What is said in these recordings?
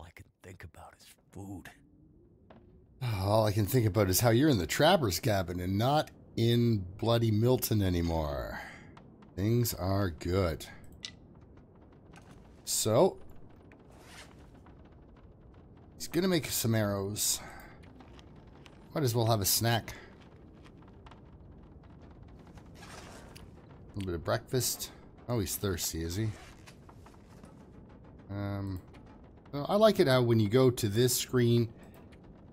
I can think about is food. All I can think about is how you're in the trapper's cabin and not in bloody Milton anymore. Things are good. So, he's gonna make some arrows. Might as well have a snack. A little bit of breakfast. Oh, he's thirsty, is he? Well, I like it how when you go to this screen,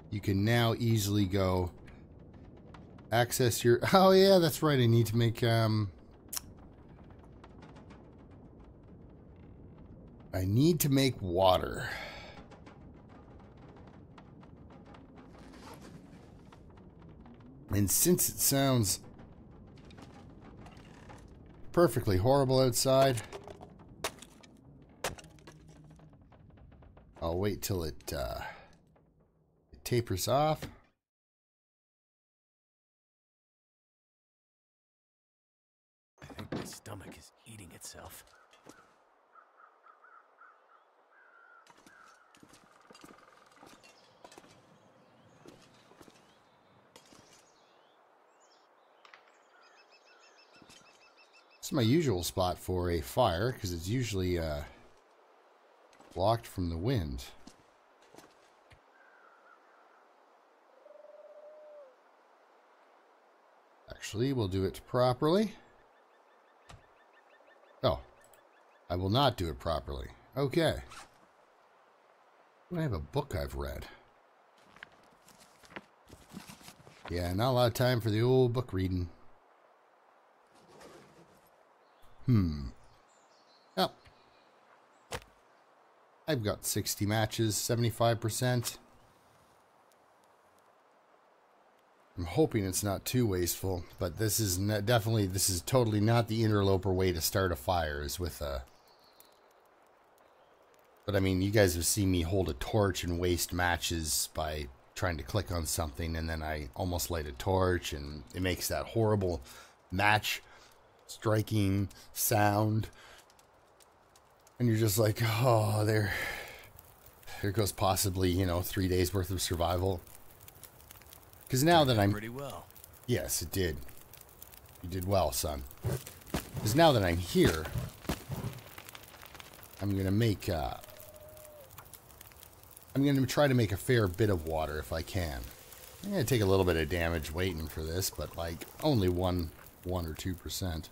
you can now easily go access your... Oh, yeah, that's right. I need to make... I need to make water. And since it sounds perfectly horrible outside, I'll wait till it tapers off. I think my stomach is eating itself. This is my usual spot for a fire because it's usually blocked from the wind. Actually, we'll do it properly. Oh, I will not do it properly. Okay. I have a book I've read. Yeah, not a lot of time for the old book reading. Oh. I've got 60 matches, 75%. I'm hoping it's not too wasteful, but this is definitely, this is totally not the interloper way to start a fire, is with a... But I mean, you guys have seen me hold a torch and waste matches by trying to click on something, and then I almost light a torch, and it makes that horrible match striking sound. And you're just like, oh, there goes possibly, you know, 3 days worth of survival. Because now that I'm... Pretty well. Yes, it did. You did well, son. Because now that I'm here, I'm going to make... I'm going to try to make a fair bit of water if I can. I'm going to take a little bit of damage waiting for this, but like only 1 or 2%.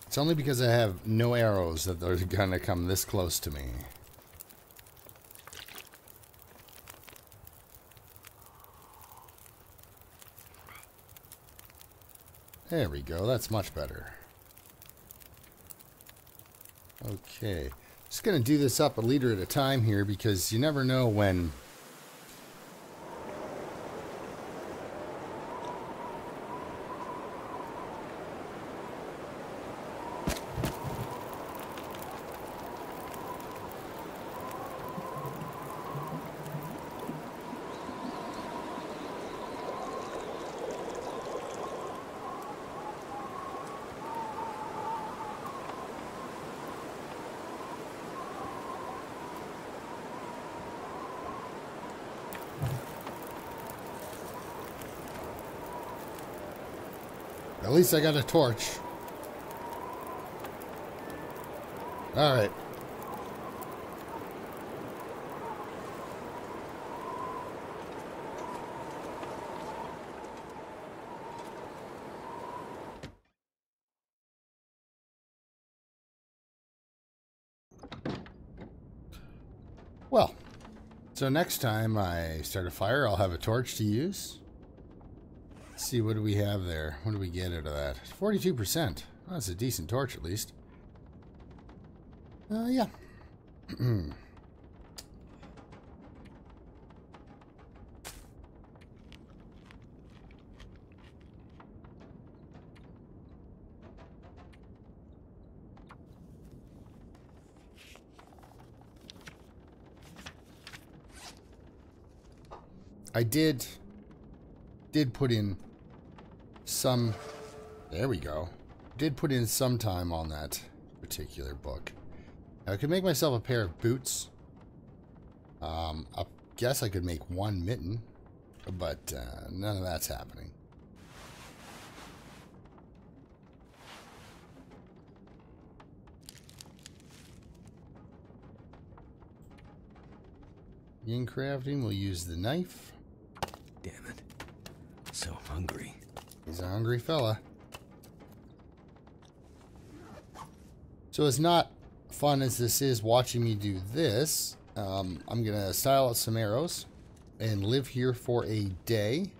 It's only because I have no arrows that they're gonna come this close to me. There we go, that's much better. Okay, just gonna do this up a liter at a time here because you never know when... At least I got a torch. Alright. Well, so next time I start a fire, I'll have a torch to use. Let's see, what do we have there? What do we get out of that? 42%. Well, that's a decent torch, at least. Yeah. I did put in some... There we go. Did put in some time on that particular book. Now, I could make myself a pair of boots. I guess I could make one mitten, but none of that's happening. In crafting, we'll use the knife. Damn it. So hungry. He's a hungry fella. So as not fun as this is watching me do this, I'm going to style out some arrows and live here for a day.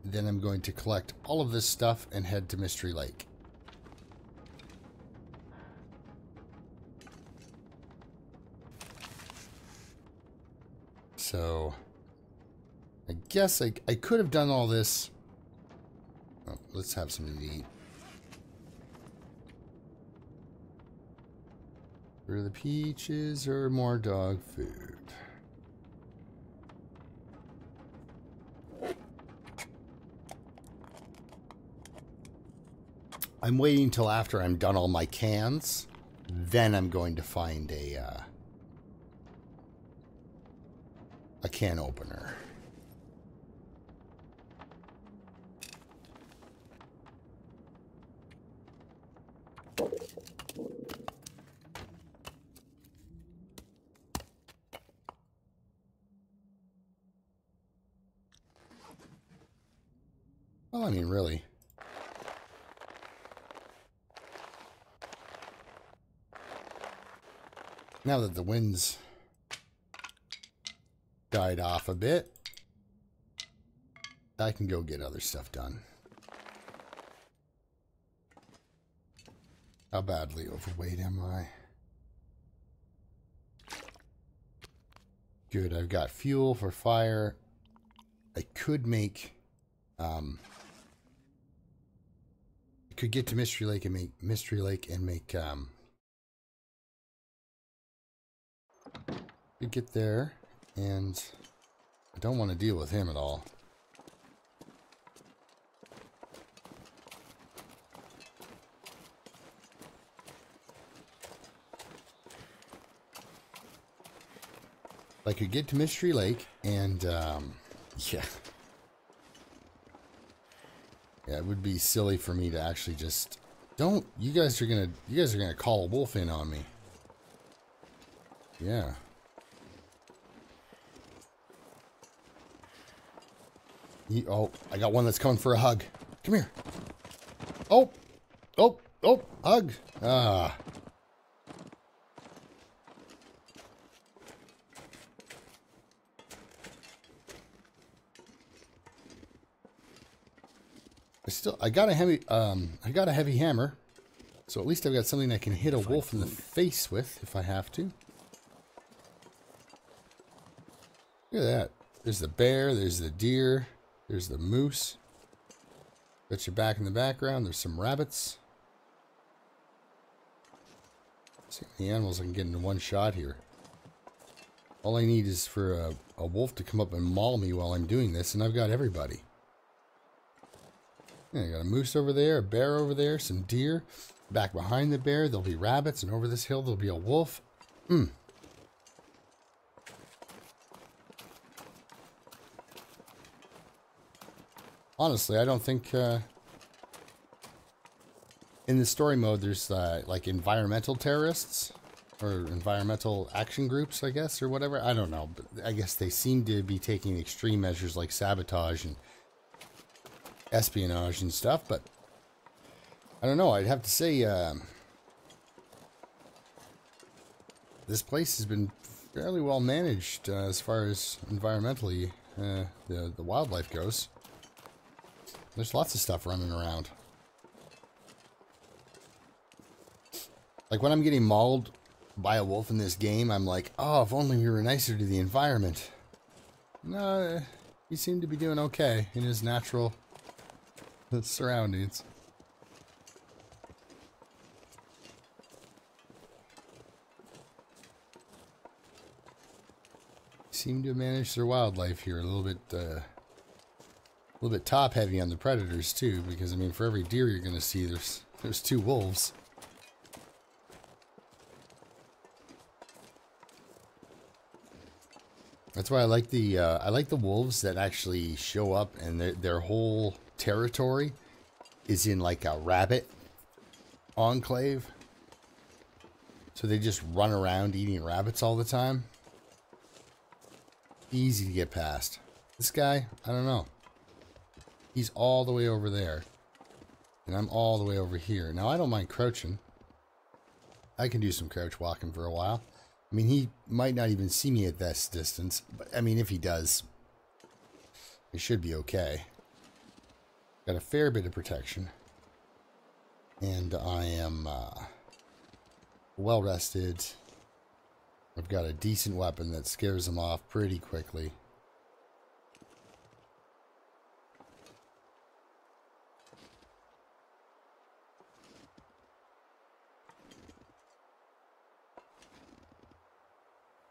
Then I'm going to collect all of this stuff and head to Mystery Lake. So, I guess I could have done all this. Oh, let's have something to eat. For the peaches or more dog food? I'm waiting till after I'm done all my cans. Then I'm going to find a can opener. Well, I mean, really. Now that the wind's died off a bit, I can go get other stuff done. How badly overweight am I? Good, I've got fuel for fire. I could make... I could get to Mystery Lake and make could get there, and I don't want to deal with him at all. I could get to Mystery Lake and yeah. Yeah, it would be silly for me to actually just you guys are gonna call a wolf in on me. Yeah. Oh, I got one that's coming for a hug. Come here. Oh, hug. Ah. I got a heavy hammer, so at least I've got something I can hit a wolf in the face with if I have to. Look at that. There's the bear, there's the deer, there's the moose. Got your back in the background, there's some rabbits. Let's see how many animals I can get into one shot here. All I need is for a wolf to come up and maul me while I'm doing this, and I've got everybody. Yeah, I got a moose over there, a bear over there, some deer. Back behind the bear, there'll be rabbits, and over this hill, there'll be a wolf. Honestly, I don't think in the story mode there's like environmental terrorists or environmental action groups, I guess, or whatever. I don't know, but I guess they seem to be taking extreme measures like sabotage and espionage and stuff, but I don't know. I'd have to say this place has been fairly well managed as far as environmentally the wildlife goes. There's lots of stuff running around. Like when I'm getting mauled by a wolf in this game, I'm like, oh, if only we were nicer to the environment. No, he seemed to be doing okay in his natural surroundings. Seem to manage their wildlife here a little bit A little bit top heavy on the predators too, because I mean, for every deer you're going to see, there's 2 wolves. That's why I like the wolves that actually show up and their whole territory is in like a rabbit enclave. So they just run around eating rabbits all the time. Easy to get past. This guy, I don't know. He's all the way over there. And I'm all the way over here. Now I don't mind crouching. I can do some crouch walking for a while. I mean, he might not even see me at this distance, but I mean, if he does, it should be okay. Got a fair bit of protection. And I am well rested. I've got a decent weapon that scares them off pretty quickly.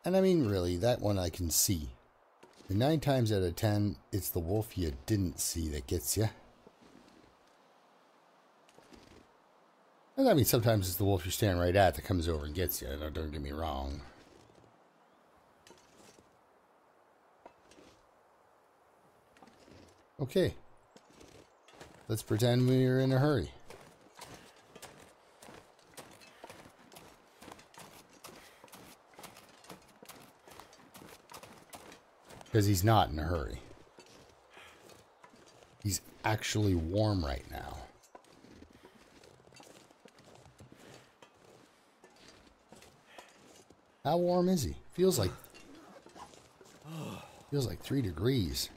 And I mean, really, that one I can see. And 9 times out of 10, it's the wolf you didn't see that gets you. And I mean, sometimes it's the wolf you're standing right at that comes over and gets you. Don't get me wrong. Okay. Let's pretend we're in a hurry. Because he's not in a hurry. He's actually warm right now. How warm is he? Feels like 3 degrees.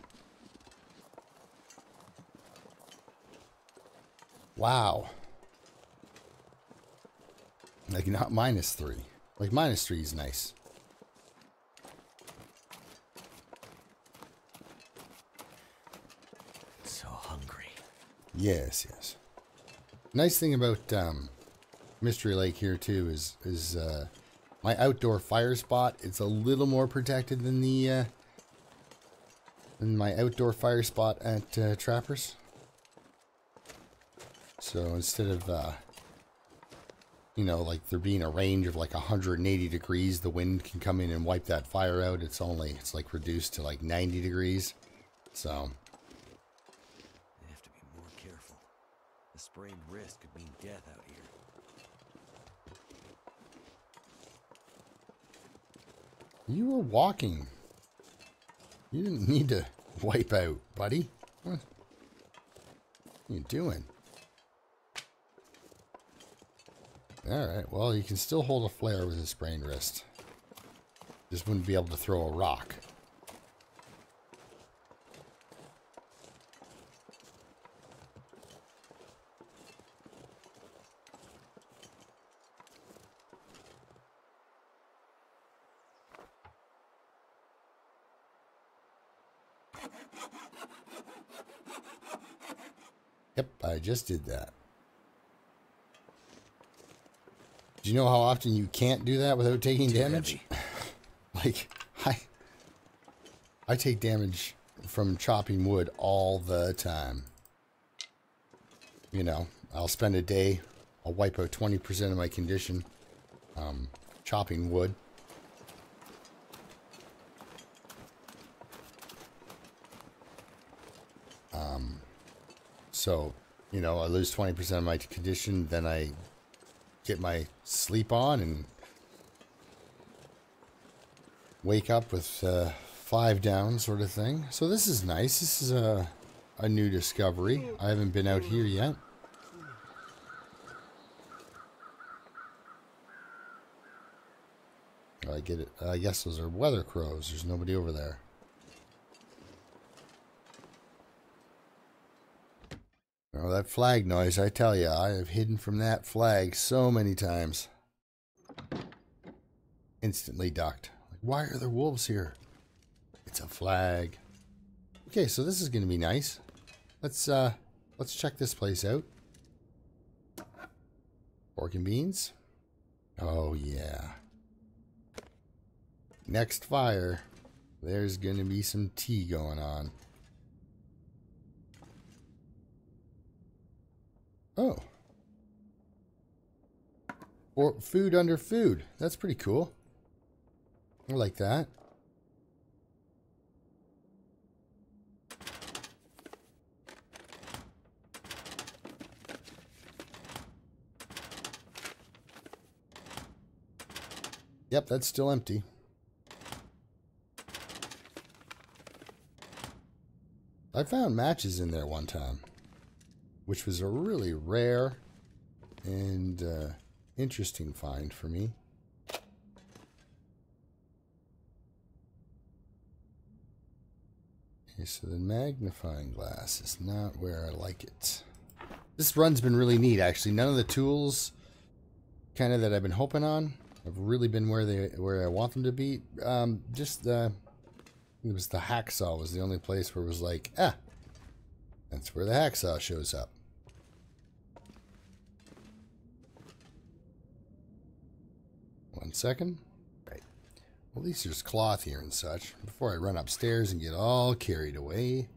Wow. Like not -3. Like -3 is nice. Yes, yes. Nice thing about Mystery Lake here too is my outdoor fire spot. It's a little more protected than the than my outdoor fire spot at Trappers. So instead of you know, like there being a range of like 180 degrees, the wind can come in and wipe that fire out. It's like reduced to like 90 degrees. So. A sprained wrist could mean death out here. You were walking. You didn't need to wipe out, buddy. What are you doing? Alright, well, you can still hold a flare with a sprained wrist. Just wouldn't be able to throw a rock. Yep, I just did that. Do you know how often you can't do that without taking damage? Like, I take damage from chopping wood all the time. You know, I'll spend a day, I'll wipe out 20% of my condition chopping wood. So, you know, I lose 20% of my condition, then I get my sleep on and wake up with 5 down sort of thing. So this is nice. This is a new discovery. I haven't been out here yet. I get it. I guess those are weather crows. There's nobody over there. Oh, that flag noise, I tell you, I have hidden from that flag so many times. Instantly ducked. Like, why are there wolves here? It's a flag. Okay, so this is going to be nice. Let's check this place out. Pork and beans. Oh, yeah. Next fire, there's going to be some tea going on. Oh. Or food under food. That's pretty cool. I like that. Yep, that's still empty. I found matches in there one time, which was a really rare and interesting find for me. Okay, so the magnifying glass is not where I like it. This run's been really neat, actually. None of the tools kind of that I've been hoping on have really been where I want them to be. It was the hacksaw was the only place where it was like, that's where the hacksaw shows up. One second. Right. Well, at least there's cloth here and such. Before I run upstairs and get all carried away.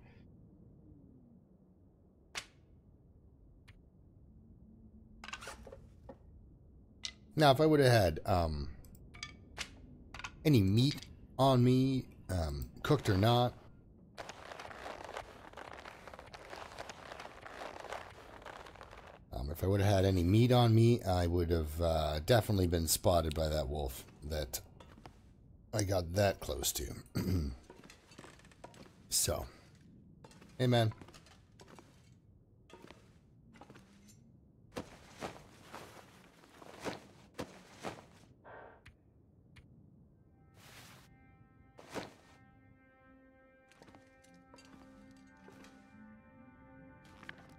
Now, if I would have had any meat on me, cooked or not, if I would have had any meat on me, I would have definitely been spotted by that wolf that I got that close to. So, hey man.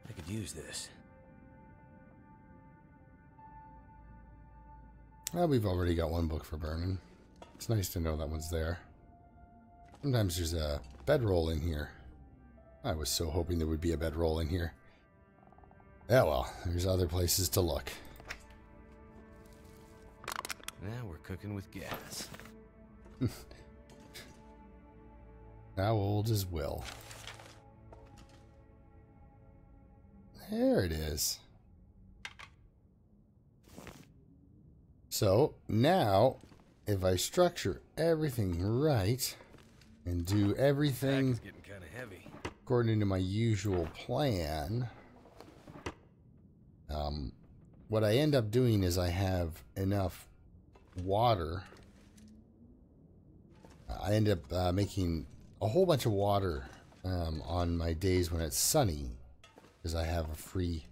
I could use this. Well, we've already got one book for burning. It's nice to know that one's there. Sometimes there's a bedroll in here. I was so hoping there would be a bedroll in here. Yeah, well, there's other places to look. Now we're cooking with gas. How old is Will? There it is. So now, if I structure everything right and do everything Getting kind of heavy. according to my usual plan, what I end up doing is I have enough water. I end up making a whole bunch of water on my days when it's sunny, because I have a free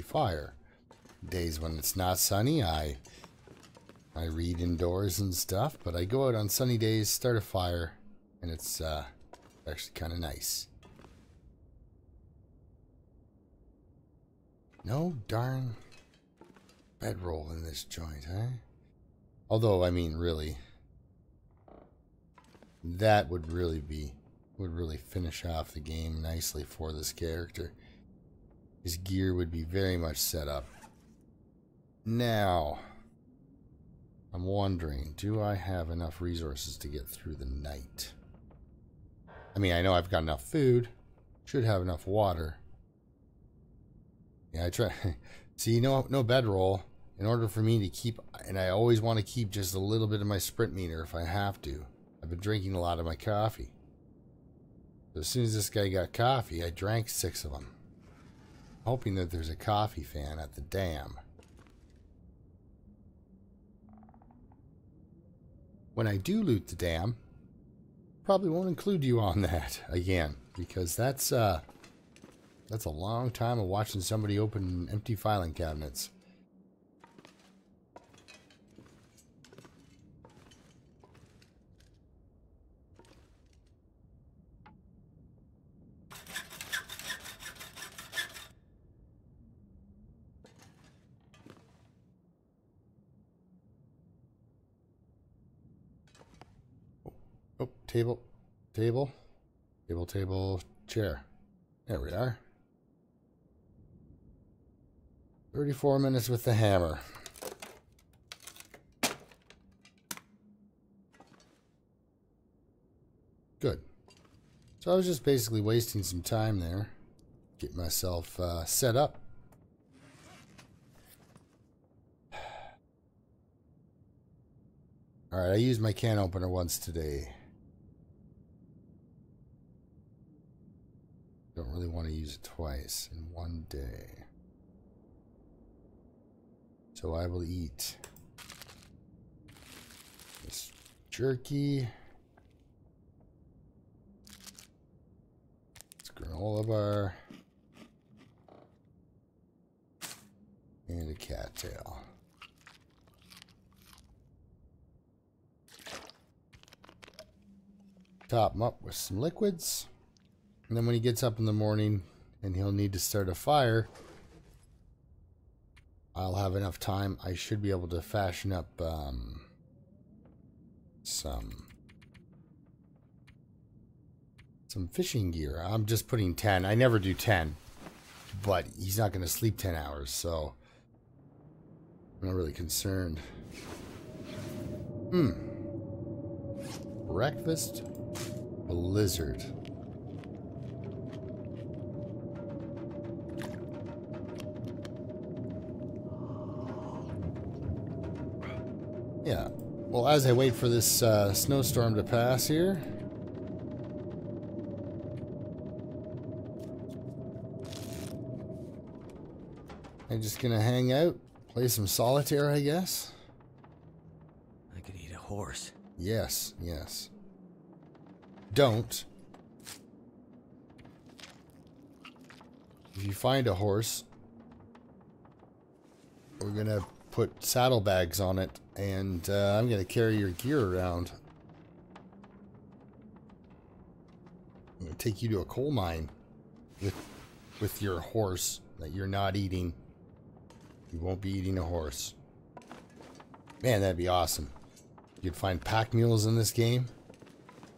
fire. Days when it's not sunny, I read indoors and stuff, but I go out on sunny days, start a fire, and it's actually kind of nice. No darn bedroll in this joint, huh? Although, I mean, really, that would really finish off the game nicely for this character. His gear would be very much set up. Now, I'm wondering, do I have enough resources to get through the night? I mean, I know I've got enough food. Should have enough water. Yeah, I try. See, no bedroll. In order for me to keep, and I always want to keep just a little bit of my sprint meter if I have to. I've been drinking a lot of my coffee. So as soon as this guy got coffee, I drank 6 of them. Hoping that there's a coffee fan at the dam. When I do loot the dam, probably won't include you on that again, because that's a long time of watching somebody open empty filing cabinets. Oh, table, chair. There we are. 34 minutes with the hammer. Good. So I was just basically wasting some time there. Get myself set up. Alright, I used my can opener once today. Don't really want to use it twice in one day. So I will eat this jerky, this granola bar, and a cattail. Top him up with some liquids. And then when he gets up in the morning and he'll need to start a fire, I'll have enough time. I should be able to fashion up some fishing gear. I'm just putting 10. I never do 10, but he's not going to sleep 10 hours, so I'm not really concerned. Breakfast blizzard. Yeah. Well, as I wait for this snowstorm to pass here, I'm just gonna hang out, play some solitaire, I guess. I could eat a horse. Yes, yes. Don't. If you find a horse, we're gonna put saddlebags on it, and I'm gonna carry your gear around. I'm gonna take you to a coal mine with your horse that you're not eating. You won't be eating a horse. Man, that'd be awesome. You'd find pack mules in this game.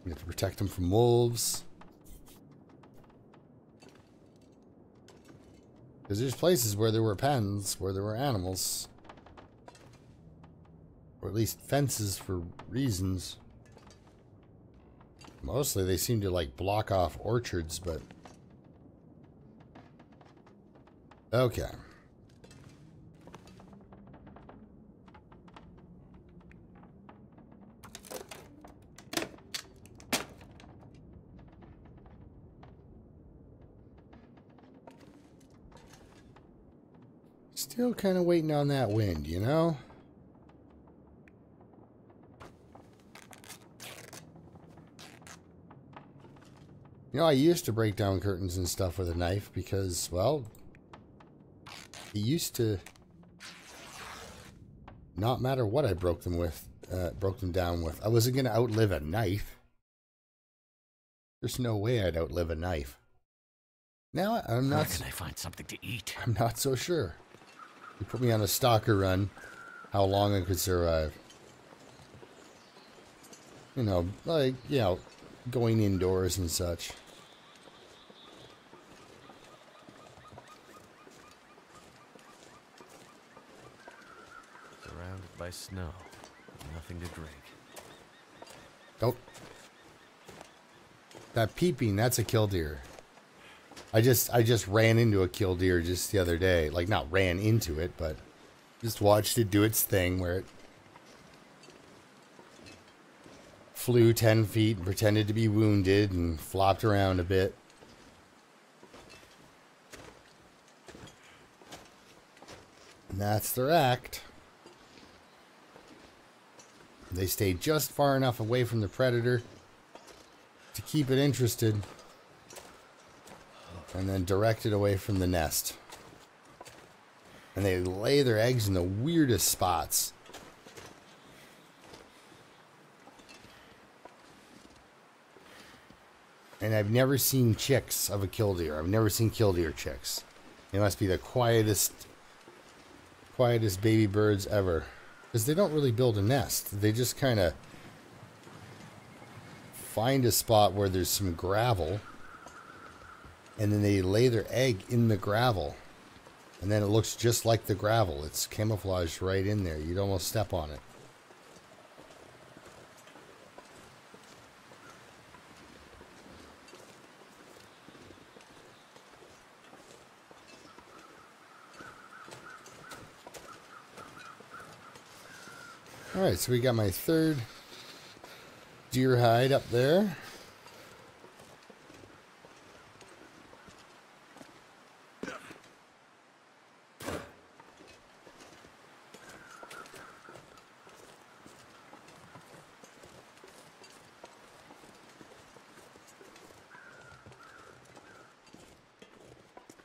You have to protect them from wolves. Because there's places where there were pens, where there were animals. Or at least fences for reasons. Mostly they seem to like block off orchards, but... Okay. Still kind of waiting on that wind, you know? You know, I used to break down curtains and stuff with a knife because, well, it used to not matter what I broke them down with. I wasn't going to outlive a knife. There's no way I'd outlive a knife. Now, I'm not... Where can I find something to eat? I'm not so sure. You put me on a stalker run, how long I could survive. You know, like, you know, going indoors and such. Surrounded by snow. Nothing to drink. Oh. That peeping, that's a killdeer. I just ran into a killdeer just the other day. Like, not ran into it, but just watched it do its thing where it flew 10 feet and pretended to be wounded and flopped around a bit. And that's their act. They stay just far enough away from the predator to keep it interested. And then direct it away from the nest. And they lay their eggs in the weirdest spots. And I've never seen chicks of a killdeer. I've never seen killdeer chicks. They must be the quietest baby birds ever. Because they don't really build a nest. They just kind of find a spot where there's some gravel. And then they lay their egg in the gravel. And then it looks just like the gravel. It's camouflaged right in there. You'd almost step on it. Alright, so we got my third deer hide up there.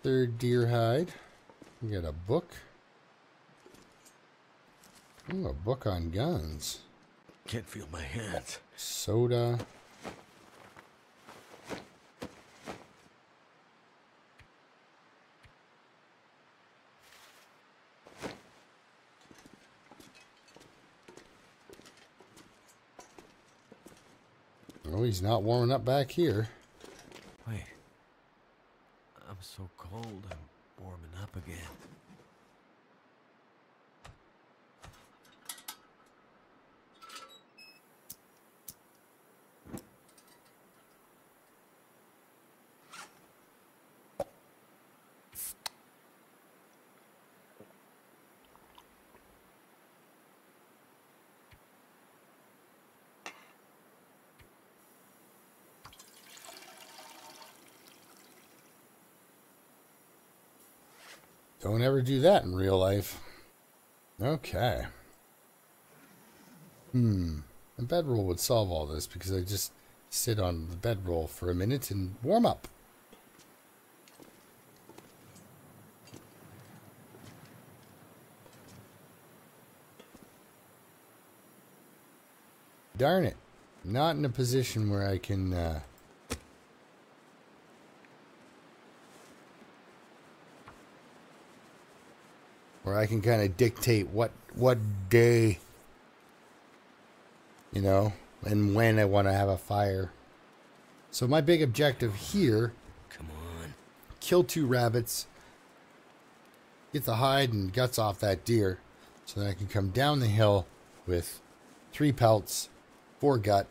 Third deer hide. We got a book. Ooh, a book on guns. Can't feel my hands. Soda. Oh, he's not warming up back here. Wait. I'm so cold, I'm warming up again. Don't ever do that in real life. Okay. A bedroll would solve all this because I just sit on the bedroll for a minute and warm up. Darn it. Not in a position where I can kind of dictate what day, you know, and when I want to have a fire. So my big objective here, Come on. kill 2 rabbits, get the hide and guts off that deer, so that I can come down the hill with 3 pelts, 4 gut,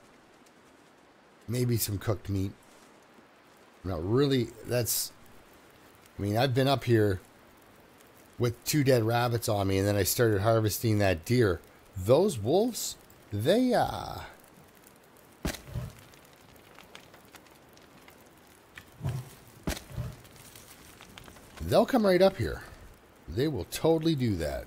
maybe some cooked meat. Not really, that's, I mean, I've been up here with 2 dead rabbits on me, and then I started harvesting that deer. Those wolves, they'll come right up here. They will totally do that.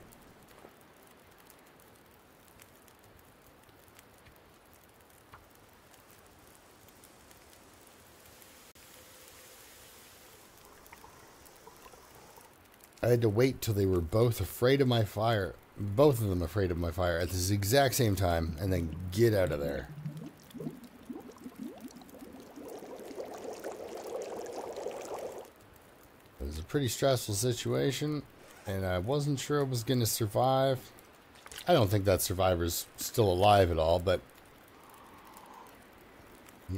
I had to wait till they were both afraid of my fire. Both of them afraid of my fire at the exact same time, and then get out of there. It was a pretty stressful situation, and I wasn't sure I was going to survive. I don't think that survivor's still alive at all, but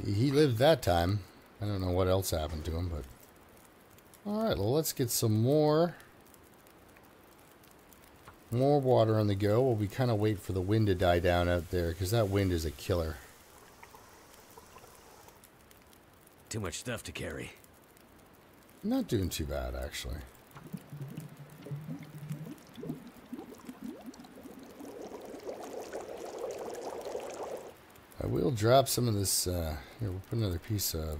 he lived that time. I don't know what else happened to him, but... Alright, well, let's get some more water on the go while we kind of wait for the wind to die down out there, because that wind is a killer. Too much stuff to carry. Not doing too bad, actually. I will drop some of this, here, we'll put another piece of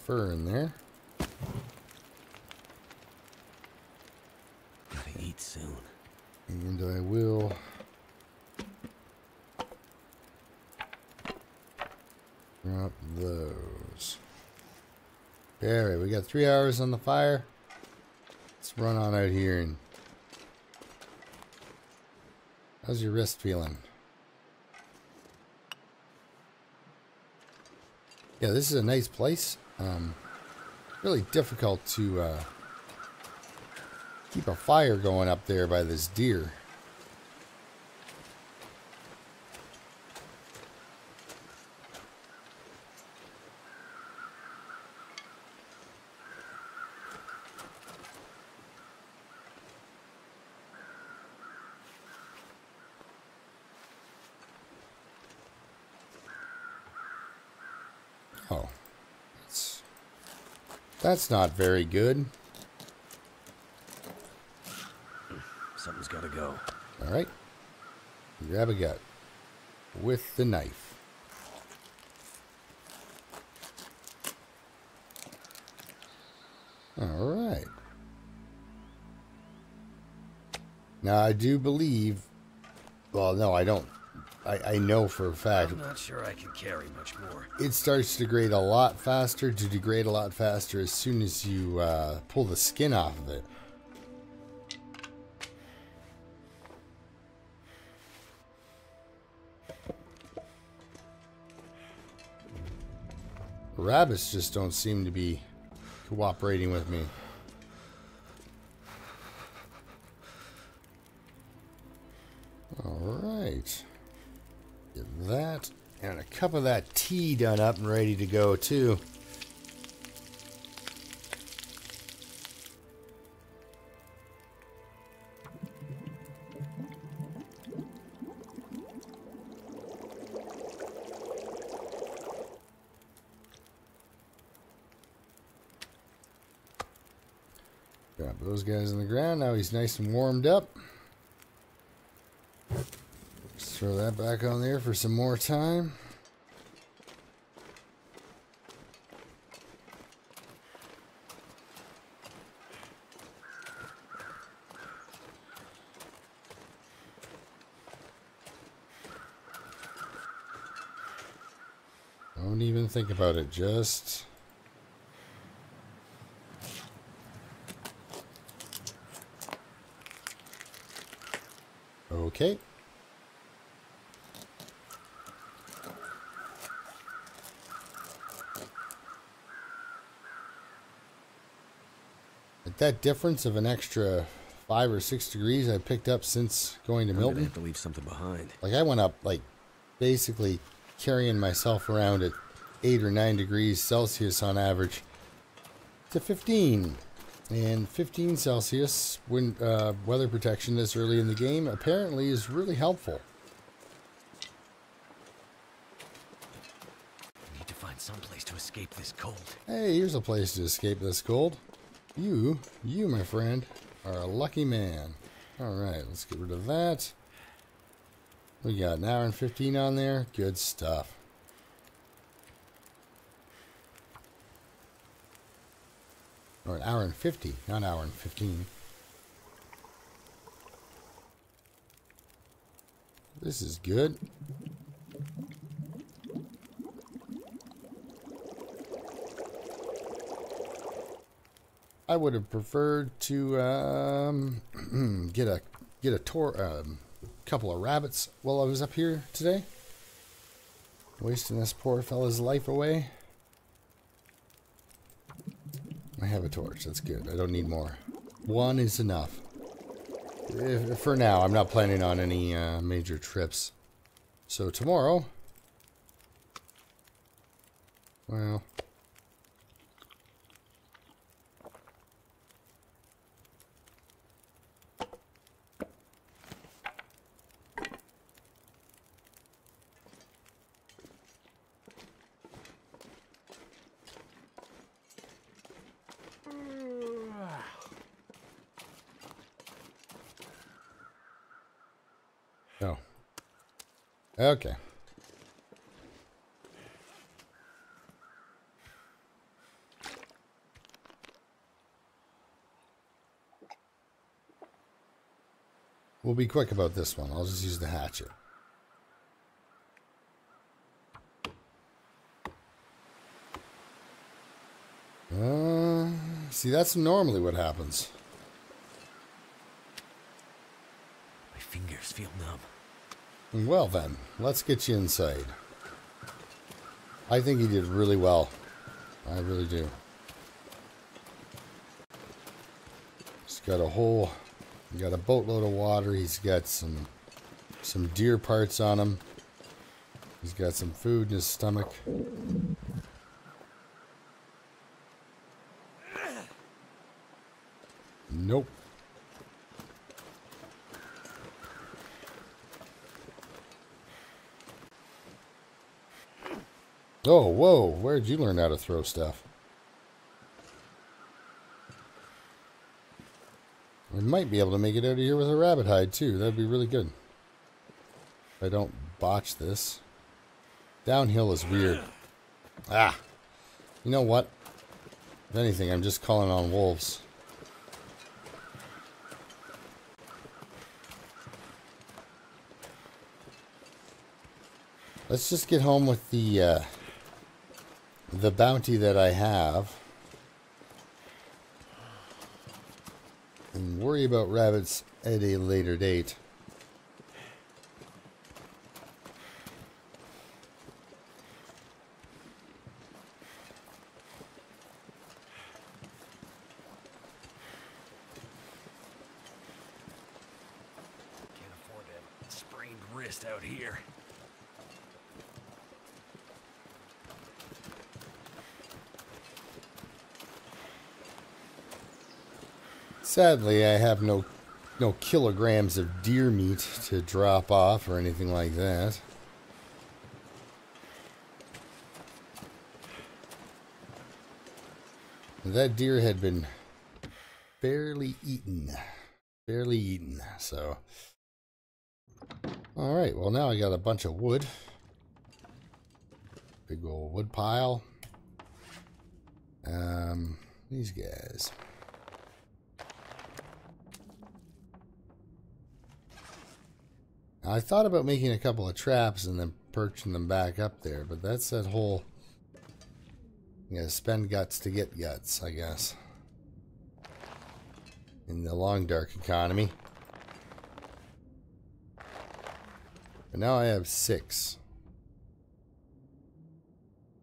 fur in there. Gotta eat soon. And I will drop those. Alright, we got 3 hours on the fire. Let's run on out here and... How's your wrist feeling? Yeah, this is a nice place. Really difficult to keep a fire going up there by this deer. Oh, that's not very good. Something's gotta go. All right, grab a gut. with the knife. Alright. Now I do believe, well, no, I don't. I know for a fact. I'm not sure I can carry much more. It starts to degrade a lot faster, as soon as you pull the skin off of it. Rabbits just don't seem to be cooperating with me. Alright. Get that. And a cup of that tea done up and ready to go too. Got those guys in the ground. Now he's nice and warmed up. Just throw that back on there for some more time. Don't even think about it. Just... okay. At that difference of an extra 5 or 6 degrees I picked up since going to I'm Milton. gonna have to leave something behind. Like I went up like basically carrying myself around at 8 or 9 degrees Celsius on average to 15. And 15 Celsius when weather protection this early in the game apparently is really helpful. I need to find some place to escape this cold. Hey, here's a place to escape this cold. You, my friend, are a lucky man. Alright, let's get rid of that. We got an hour and 15 on there. Good stuff. Or an hour and 50, not an hour and 15. This is good. I would have preferred to get a couple of rabbits while I was up here today. Wasting this poor fella's life away. I have a torch. That's good. I don't need more. One is enough. For now, I'm not planning on any major trips. So tomorrow... well... oh. Okay. We'll be quick about this one. I'll just use the hatchet. See, that's normally what happens. My fingers feel numb. Well then, let's get you inside. I think he did really well. I really do. He's got a boatload of water. He's got some deer parts on him. He's got some food in his stomach. Nope. Oh, whoa. Where'd you learn how to throw stuff? I might be able to make it out of here with a rabbit hide, too. That'd be really good. If I don't botch this. Downhill is weird. Ah! You know what? If anything, I'm just calling on wolves. Let's just get home with the bounty that I have. And worry about rabbits at a later date. Can't afford that sprained wrist out here. Sadly, I have no kilograms of deer meat to drop off or anything like that. That deer had been barely eaten. Barely eaten, so. Alright, well now I got a bunch of wood. Big old wood pile. These guys. I thought about making a couple of traps and then perching them back up there, but that's that whole, you know, spend guts to get guts, I guess. In the long dark economy. But now I have 6.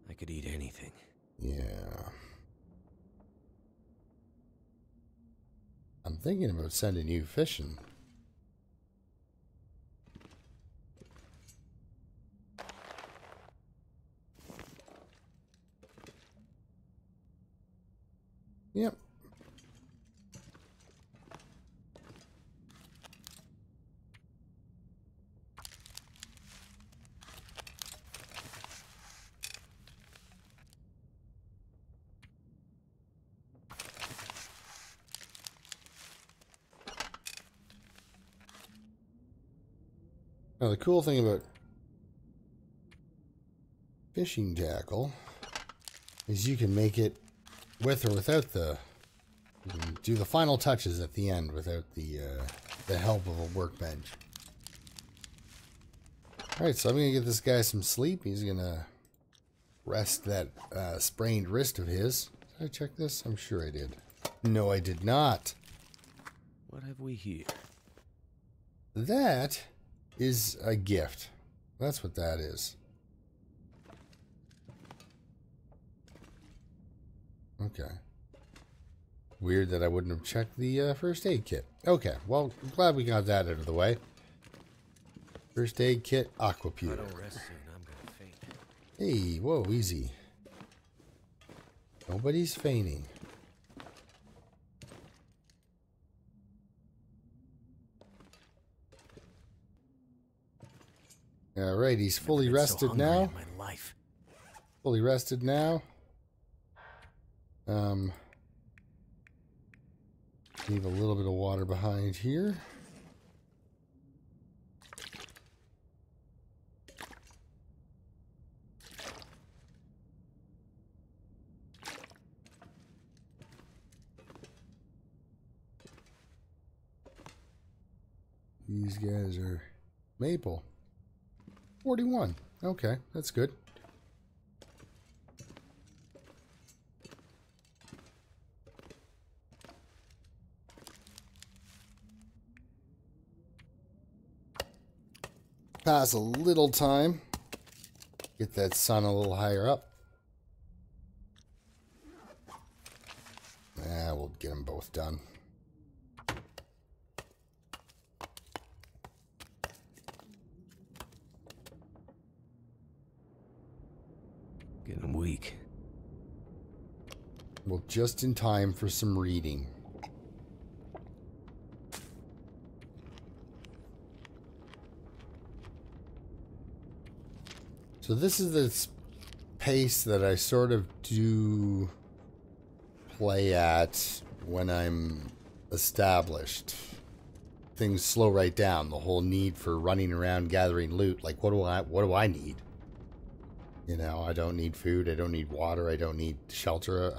I could eat anything. Yeah. I'm thinking about sending you fishing. Yep. Now the cool thing about fishing tackle is you can make it with or without the, you can do the final touches at the end without the help of a workbench. Alright, so I'm going to get this guy some sleep. He's going to rest that sprained wrist of his. Did I check this? I'm sure I did. No, I did not. What have we here? That is a gift. That's what that is. Okay. Weird that I wouldn't have checked the first aid kit. Okay, well, I'm glad we got that out of the way. First aid kit, aqua If I pure. don't rest soon, I'm gonna faint. Hey, whoa, easy. Nobody's fainting. Alright, he's fully rested so now. in my life. Fully rested now. Leave a little bit of water behind here. These guys are maple. 41. Okay, that's good. Pass a little time. Get that sun a little higher up. We'll get them both done. Getting weak. Well, just in time for some reading. So this is the pace that I sort of do play at when I'm established. things slow right down. The whole need for running around gathering loot. Like, what do I need? You know, I don't need food. I don't need water. I don't need shelter.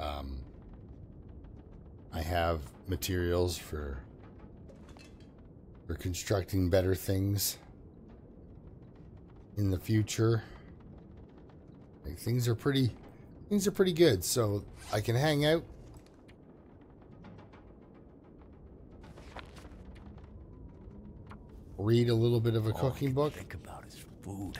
I have materials for constructing better things in the future. Like, things are pretty good. So I can hang out. Read a little bit of a cooking book. Think about his food.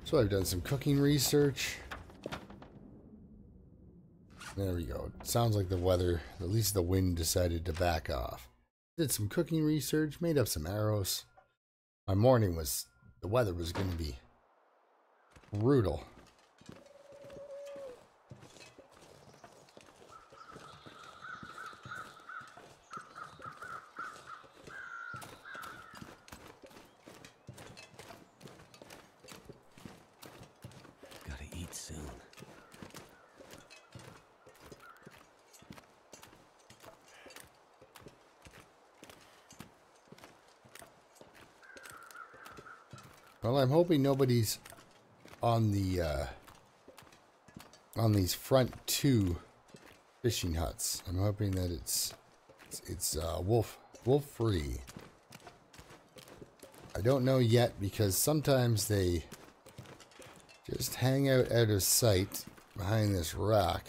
So I've done some cooking research. There we go. It sounds like the weather, at least the wind, decided to back off. Did some cooking research, made up some arrows. My morning was, the weather was going to be brutal. Gotta eat soon. Well, I'm hoping nobody's on the on these front two fishing huts. I'm hoping that it's wolf free. I don't know yet because sometimes they just hang out of sight behind this rock.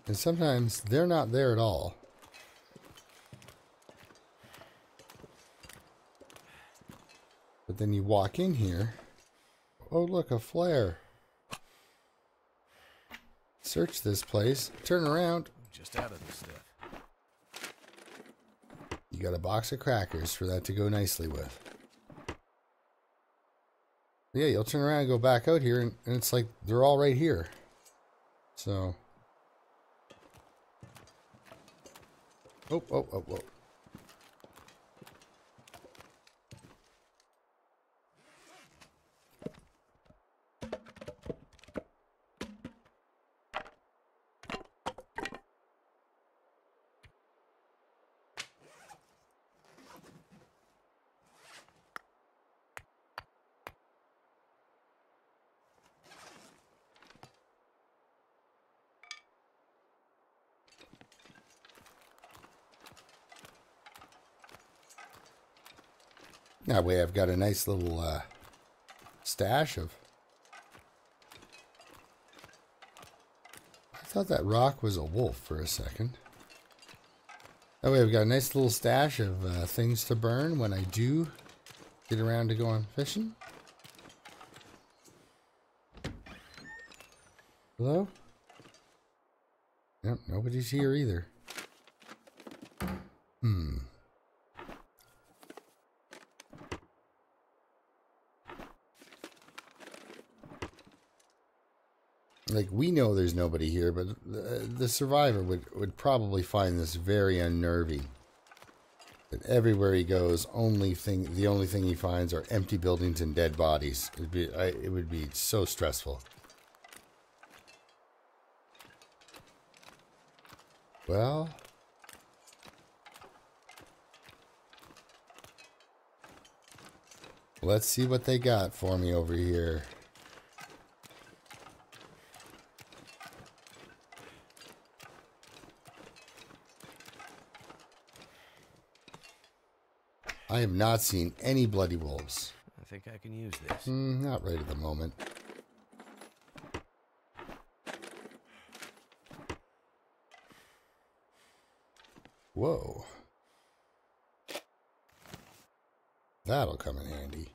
And sometimes they're not there at all. But then you walk in here. Oh, look, a flare. Search this place. Turn around. Just out of this stuff. You got a box of crackers for that to go nicely with. Yeah, you'll turn around and go back out here, and it's like they're all right here. So... Oh. That way I've got a nice little stash of... I thought that rock was a wolf for a second. That way I've got a nice little stash of things to burn when I do get around to going fishing. Hello? Nope, nobody's here either. Like, we know there's nobody here, but the survivor would probably find this very unnerving. That everywhere he goes, the only thing he finds are empty buildings and dead bodies. It would be so stressful. Well... let's see what they got for me over here. I have not seen any bloody wolves. I think I can use this. Not right at the moment. Whoa. That'll come in handy.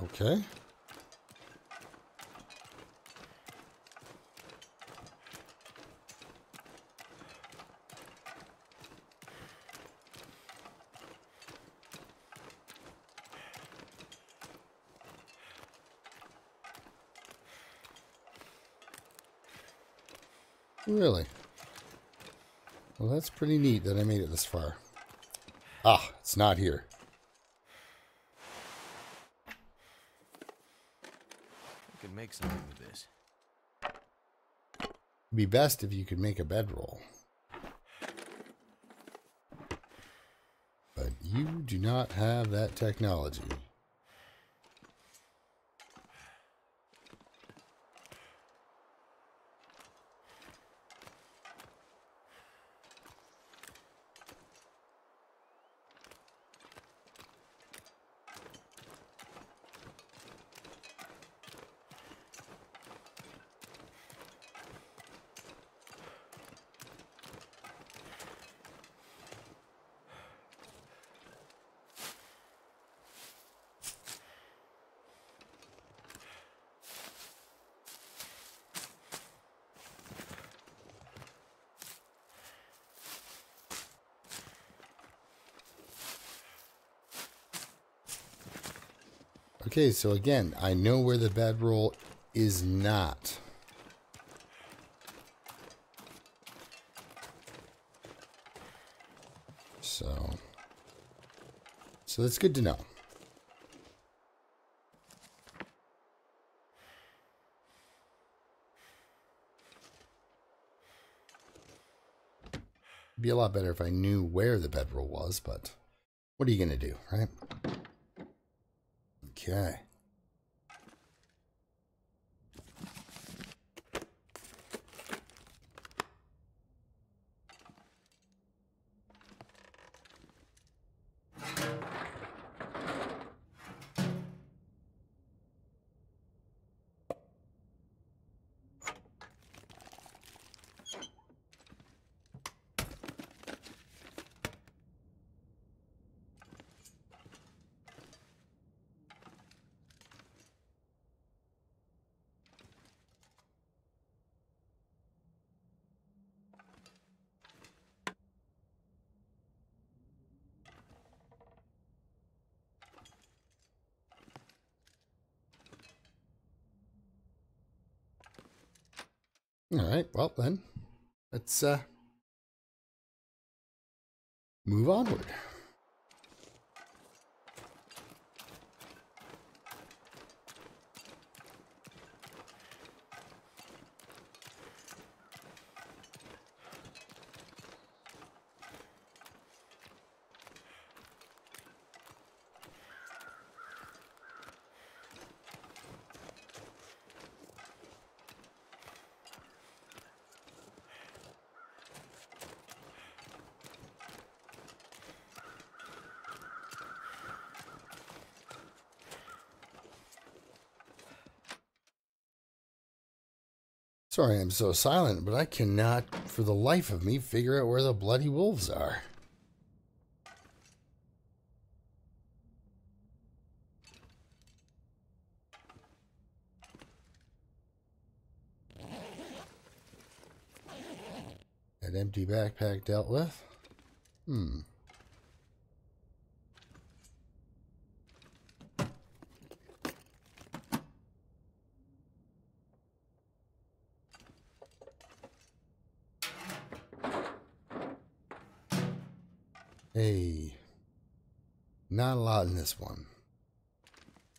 Okay. Really? Well, that's pretty neat that I made it this far. Ah, it's not here. I could make something with this. It'd be best if you could make a bedroll. But you do not have that technology. Okay, so again, I know where the bedroll is not. So that's good to know. It'd be a lot better if I knew where the bedroll was, but what are you going to do, right? Okay. All right, well then, let's move onward. Sorry I'm so silent, but I cannot, for the life of me, figure out where the bloody wolves are. That empty backpack dealt with. Hey, not a lot in this one,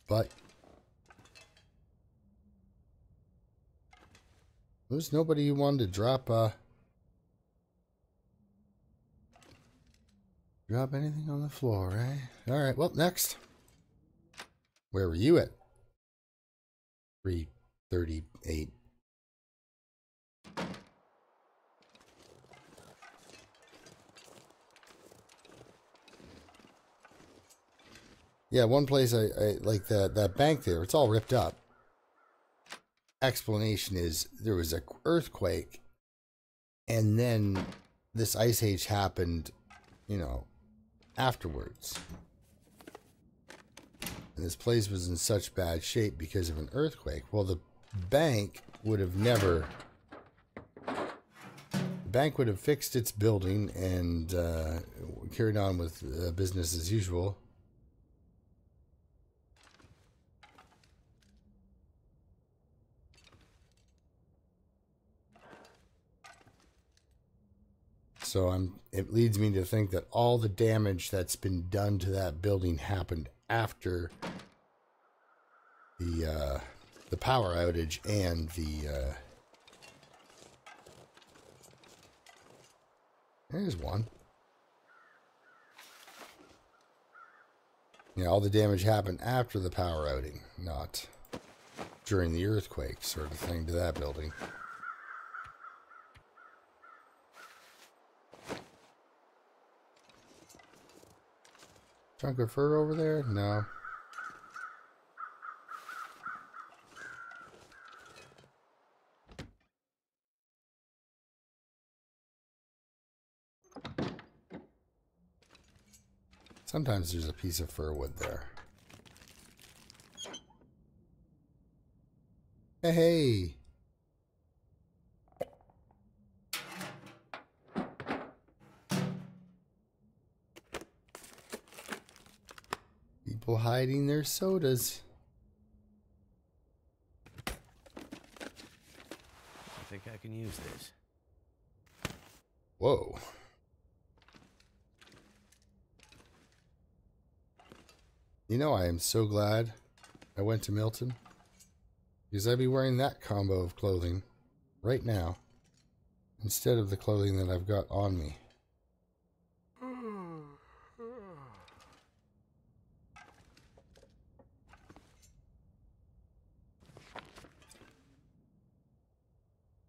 but there's nobody who wanted to drop anything on the floor, right? All right, well, next. Where were you at? 338. Yeah, one place I like that bank there, it's all ripped up. Explanation is there was an earthquake and then this ice age happened, you know, afterwards. And this place was in such bad shape because of an earthquake. Well, the bank would have never... The bank would have fixed its building and carried on with business as usual. So it leads me to think that all the damage that's been done to that building happened after the power outage and the there's one. Yeah, all the damage happened after the power outing, not during the earthquake, sort of thing, to that building. Chunk of fur over there? No. Sometimes there's a piece of fir wood there. Hey, hey! People hiding their sodas. I think I can use this. Whoa. You know, I am so glad I went to Milton, because I'd be wearing that combo of clothing right now instead of the clothing that I've got on me.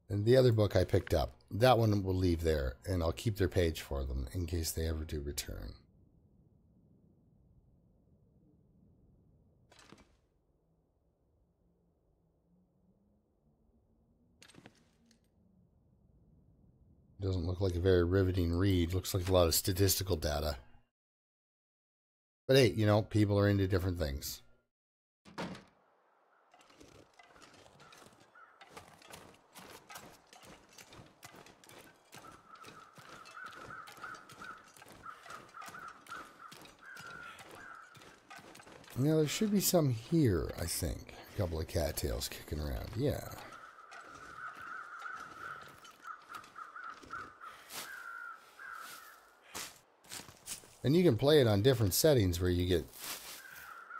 And the other book I picked up, that one will leave there, and I'll keep their page for them in case they ever do return. Doesn't look like a very riveting read. Looks like a lot of statistical data. But hey, you know, people are into different things. Now, there should be some here, I think. A couple of cattails kicking around. Yeah. And you can play it on different settings where you get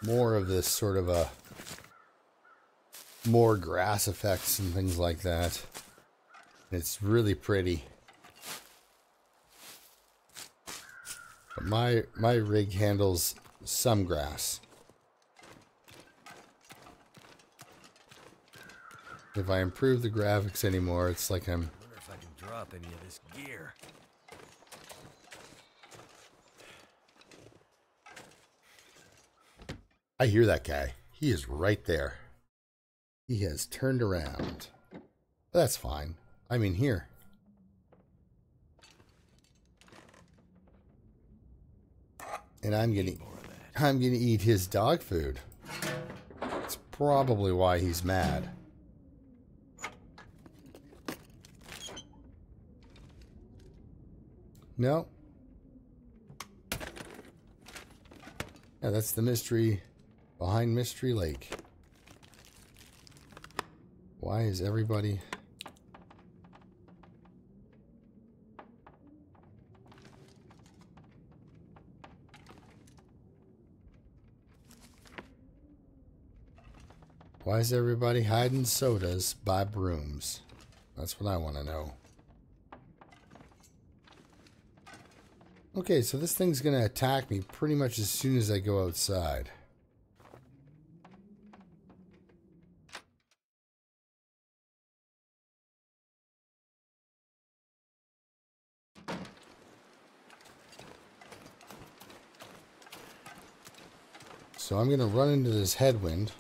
more of this sort of a more grass effects and things like that. It's really pretty. But my rig handles some grass. If I improve the graphics anymore, it's like I'm... I wonder if I can drop any of this gear. I hear that guy. He is right there. He has turned around. That's fine. I'm in here. And I'm gonna eat his dog food. That's probably why he's mad. No. Yeah, that's the mystery behind Mystery Lake. Why is everybody... Why is everybody hiding sodas by brooms? That's what I want to know. Okay, so this thing's going to attack me pretty much as soon as I go outside. So I'm going to run into this headwind.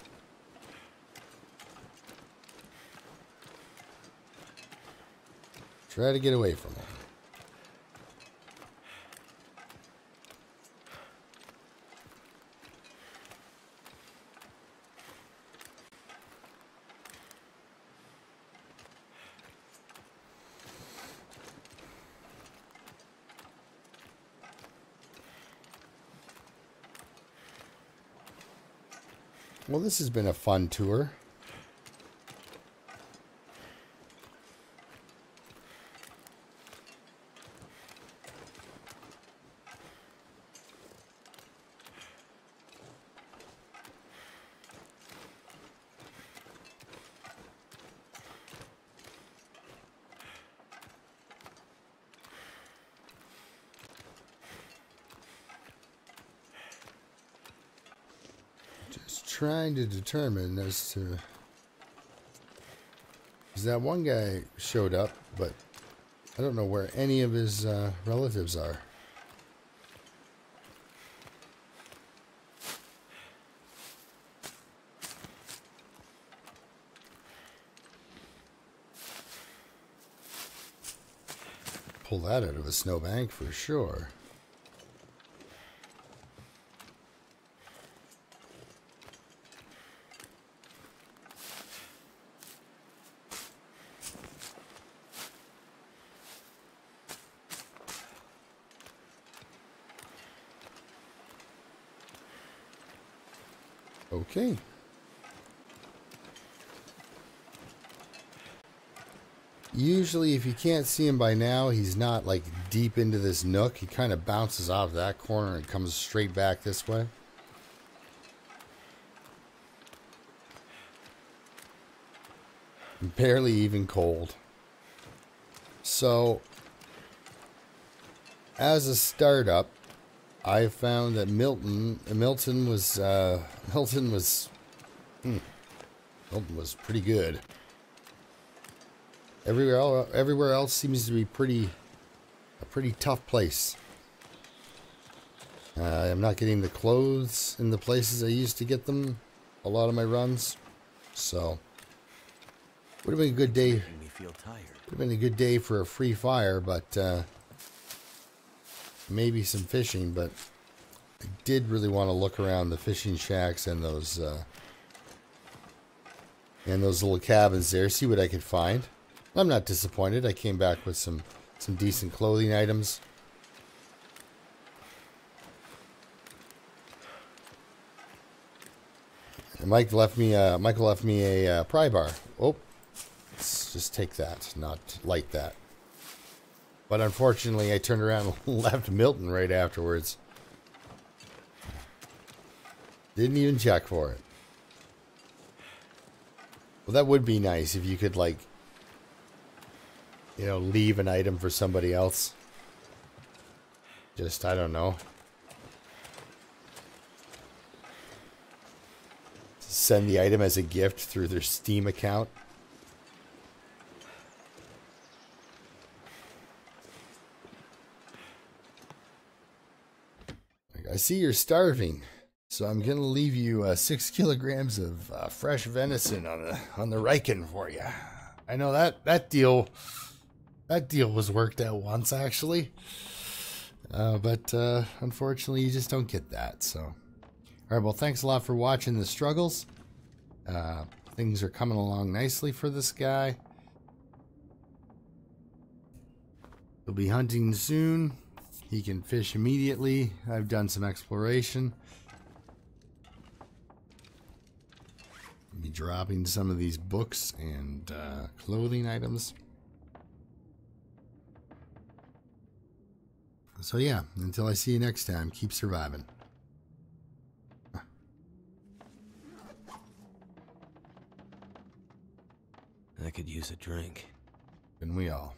Try to get away from it. Well, this has been a fun tour. trying to determine as to... Because that one guy showed up, but I don't know where any of his relatives are. Pull that out of a snowbank for sure. Okay. Usually, if you can't see him by now, he's not like deep into this nook. He kind of bounces off that corner and comes straight back this way. Barely even cold. So, as a startup, I found that Milton was pretty good. Everywhere else seems to be a pretty tough place. I'm not getting the clothes in the places I used to get them a lot of my runs, so would have been a good day. Making me feel tired. Would have been a good day for a free fire, but maybe some fishing. But I did really want to look around the fishing shacks and those little cabins there, see what I could find. I'm not disappointed. I came back with some decent clothing items. And Michael left me a pry bar. Oh, let's just take that, not light that. But unfortunately, I turned around and left Milton right afterwards. Didn't even check for it. Well, that would be nice if you could, like, you know, leave an item for somebody else. Just, I don't know. Send the item as a gift through their Steam account. I see you're starving, so I'm gonna leave you 6 kilograms of fresh venison on the Riken for you. I know that deal was worked out once actually, but unfortunately you just don't get that. So, all right, well, thanks a lot for watching the struggles. Things are coming along nicely for this guy. He'll be hunting soon. He can fish immediately. I've done some exploration. I'll be dropping some of these books and clothing items. So yeah, until I see you next time, keep surviving. I could use a drink. And we all.